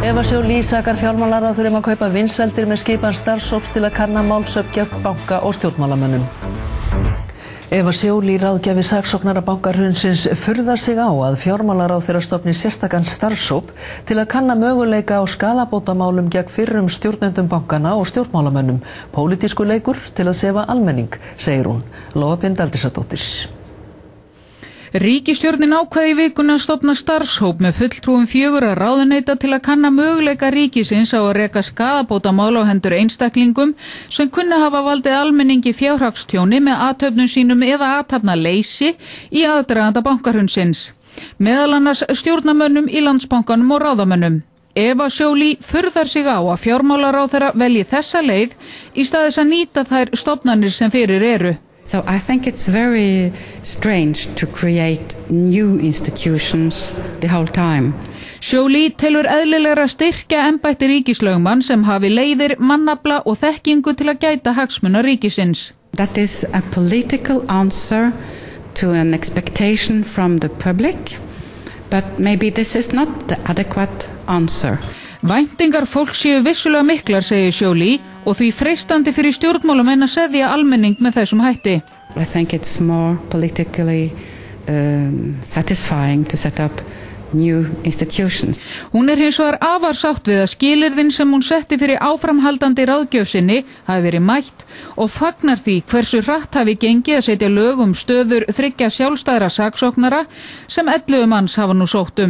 Eva Joly sakar fjármálaráðherra að kaupa vinsældir með skipan starfshóps til að kanna málsöfn gegn banka- og stjórnmálamönnum. Eva Joly, ráðgjafi saksóknara bankahrunsins, furðar sig á að fjármálaráðherra stofni sérstakan starfshóp til að kanna möguleika á skaðabótamálum gegn fyrrum stjórnendum bankana og stjórnmálamönnum. Pólitískur leikur til að sefa almenning, segir hún. Lóa Pindaldísadóttir. Ríkisstjórnin ákvað í vikuna að stofna starfshóp með fulltrúum 4 ráðuneyta til að kanna möguleika ríkisins á að reka skaðabótamál á hendur einstaklingum sem kunna hafa valdið almenningi fjárhagstjóni með athöfnum sínum eða athafnaleysi í aðdraganda bankahrunsins. Meðal annars stjórnarmönnum í Landsbankanum og ráðamönnum. Eva Joly furðar sig á að fjármálaráðherra velji þessa leið í stað þess að nýta þær stofnanir sem fyrir eru. So I think it's very strange to create new institutions the whole time. Joly telur eðlilegra styrkja embætti ríkislögmann sem hafi leiðir, mannafla og þekkingu til að gæta hagsmuna ríkisins. That is a political answer to an expectation from the public, but maybe this is not the adequate answer. Væntingar fólks séu vissulega miklar, segir Joly, og því freistandi fyrir stjórnmálamenn að seðja almenning með þessum hætti. I think it's more politically satisfying to set up new institutions. Hún hins vegar afar sátt við að skilyrðin sem hún setti fyrir áframhaldandi ráðgjöf sinni hafi verið mætt og fagnar því hversu hratt hafi gengið að setja lög stöður 3 sjálfstæðra saksóknara sem 11 manns hafa nú sótt